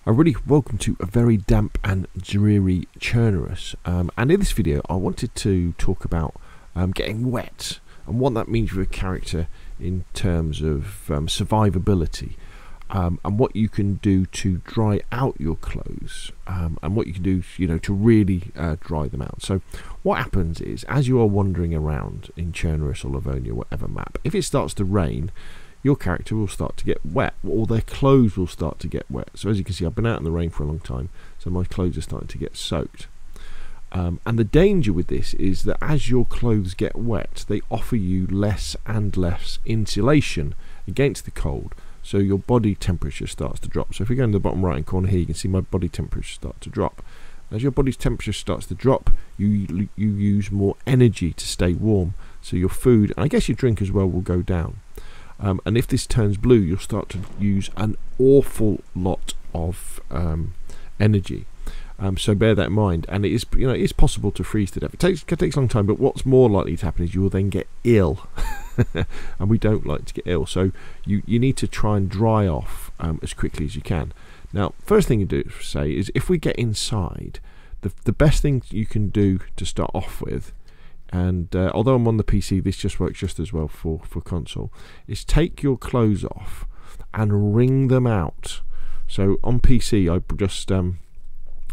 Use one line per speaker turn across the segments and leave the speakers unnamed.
Really welcome to a very damp and dreary Churnerous, and in this video I wanted to talk about getting wet and what that means for a character in terms of survivability, and what you can do to dry out your clothes, and what you can do, to really dry them out. So what happens is, as you are wandering around in Churnerous or Livonia, whatever map, if it starts to rain, your character will start to get wet, or their clothes will start to get wet. So as you can see, I've been out in the rain for a long time, so my clothes are starting to get soaked. And the danger with this is that as your clothes get wet, they offer you less and less insulation against the cold, so your body temperature starts to drop. So if we go in the bottom right hand corner here, you can see my body temperature start to drop. As your body's temperature starts to drop, you use more energy to stay warm, so your food, and I guess your drink as well, will go down. And if this turns blue, you'll start to use an awful lot of energy. So bear that in mind. And it is, it is possible to freeze to death. It takes a long time, but what's more likely to happen is you will then get ill, and we don't like to get ill. So you need to try and dry off as quickly as you can. Now, first thing you do say is, if we get inside, the best thing you can do to start off with, and although I'm on the PC, this just works just as well for console, is take your clothes off and wring them out. So on PC, I just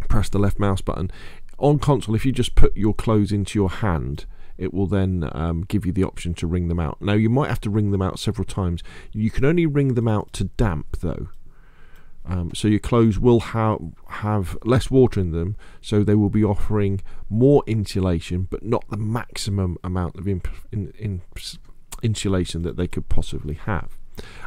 press the left mouse button. On console, if you just put your clothes into your hand, it will then give you the option to wring them out. Now, you might have to wring them out several times. You can only wring them out to damp, though. So your clothes will have less water in them, so they will be offering more insulation, but not the maximum amount of insulation that they could possibly have.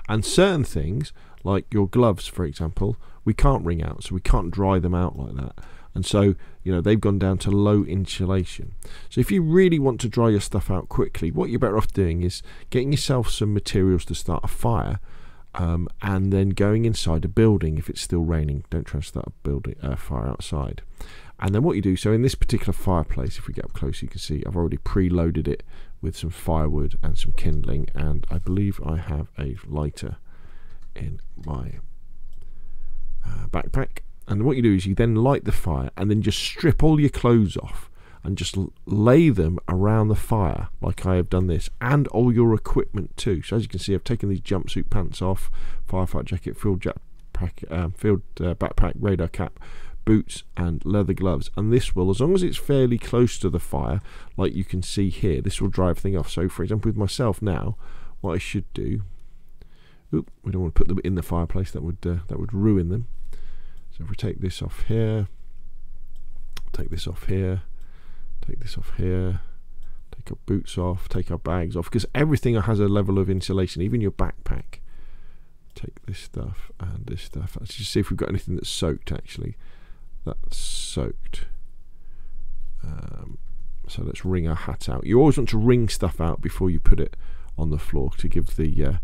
And certain things, like your gloves, for example, we can't wring out, so we can't dry them out like that. And so, they've gone down to low insulation. So if you really want to dry your stuff out quickly, what you're better off doing is getting yourself some materials to start a fire. And then going inside a building if it's still raining. Don't try to start a fire outside. And then what you do, so in this particular fireplace, if we get up close, you can see I've already preloaded it with some firewood and some kindling, and I believe I have a lighter in my backpack. And what you do is you then light the fire and then just strip all your clothes off and just lay them around the fire, like I have done this, and all your equipment too. So as you can see, I've taken these jumpsuit pants off, firefight jacket, field backpack, radar cap, boots and leather gloves. And this will, as long as it's fairly close to the fire, like you can see here, this will dry everything off. So for example, with myself now, what I should do, we don't want to put them in the fireplace, that would ruin them. So if we take this off here, take this off here, take this off here, take our boots off, take our bags off, because everything has a level of insulation, even your backpack. Take this stuff and this stuff. Let's just see if we've got anything that's soaked. Actually, that's soaked. So let's wring our hat out. You always want to wring stuff out before you put it on the floor to give the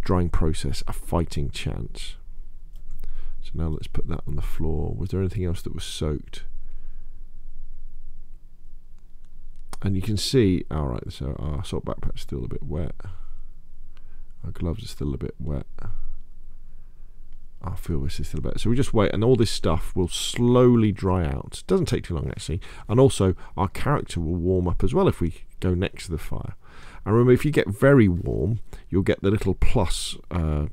drying process a fighting chance. So now let's put that on the floor. Was there anything else that was soaked? And you can see, alright, so our sort of backpack's still a bit wet. Our gloves are still a bit wet. Our field vest is still a bit. So we just wait, and all this stuff will slowly dry out. It doesn't take too long, actually. And also, our character will warm up as well if we go next to the fire. And remember, if you get very warm, you'll get the little plus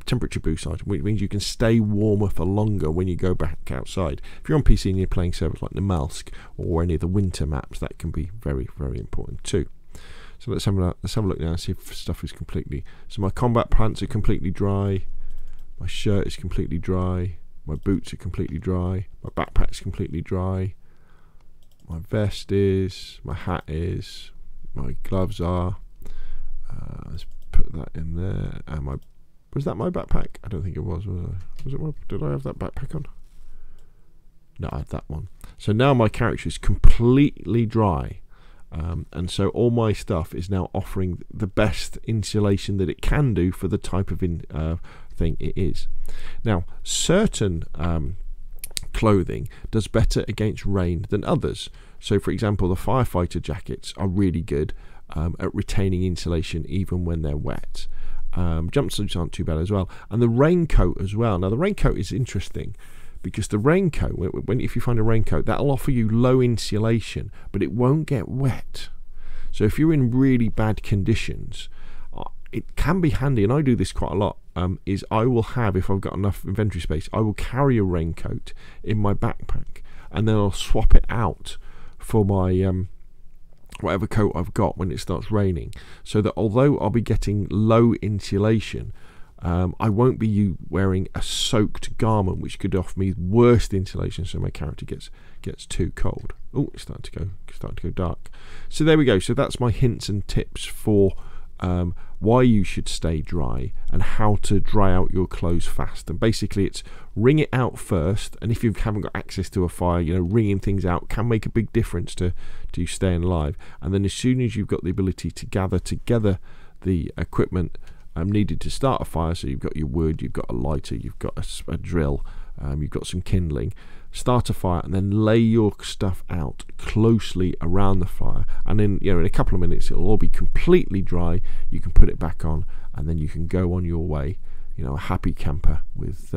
temperature boost item, which means you can stay warmer for longer when you go back outside. If you're on PC and you're playing servers like Namalsk or any of the winter maps, that can be very, very important too. So let's have a look now and see if stuff is completely... So my combat pants are completely dry, my shirt is completely dry, my boots are completely dry, my backpack's completely dry, my vest is, my hat is, my gloves are. Let's put that in there. And was that my backpack? I don't think it was I? Was it? Did I have that backpack on? No, I had that one. So now my character is completely dry, and so all my stuff is now offering the best insulation that it can do for the type of thing it is. Now, certain clothing does better against rain than others. So, for example, the firefighter jackets are really good at retaining insulation even when they're wet. Jumpsuits aren't too bad as well, and the raincoat as well. Now the raincoat is interesting because the raincoat, if you find a raincoat, that'll offer you low insulation, but it won't get wet. So if you're in really bad conditions, it can be handy, and I do this quite a lot, is I will have, if I've got enough inventory space, I will carry a raincoat in my backpack, and then I'll swap it out for my whatever coat I've got when it starts raining, so that although I'll be getting low insulation, I won't be wearing a soaked garment, which could offer me worse insulation, so my character gets too cold. Oh, it's starting to go dark. So there we go. So that's my hints and tips for why you should stay dry and how to dry out your clothes fast. And basically it's wring it out first, and if you haven't got access to a fire, wringing things out can make a big difference to you staying alive. And then as soon as you've got the ability to gather together the equipment needed to start a fire, so you've got your wood, you've got a lighter, you've got a drill, you've got some kindling, start a fire, and then lay your stuff out closely around the fire, and then in a couple of minutes it'll all be completely dry. You can put it back on, and then you can go on your way, a happy camper with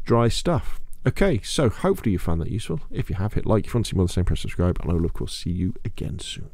dry stuff. Okay, so hopefully you found that useful. If you have, hit like. If you want to see more of the same, press subscribe, and I will of course see you again soon.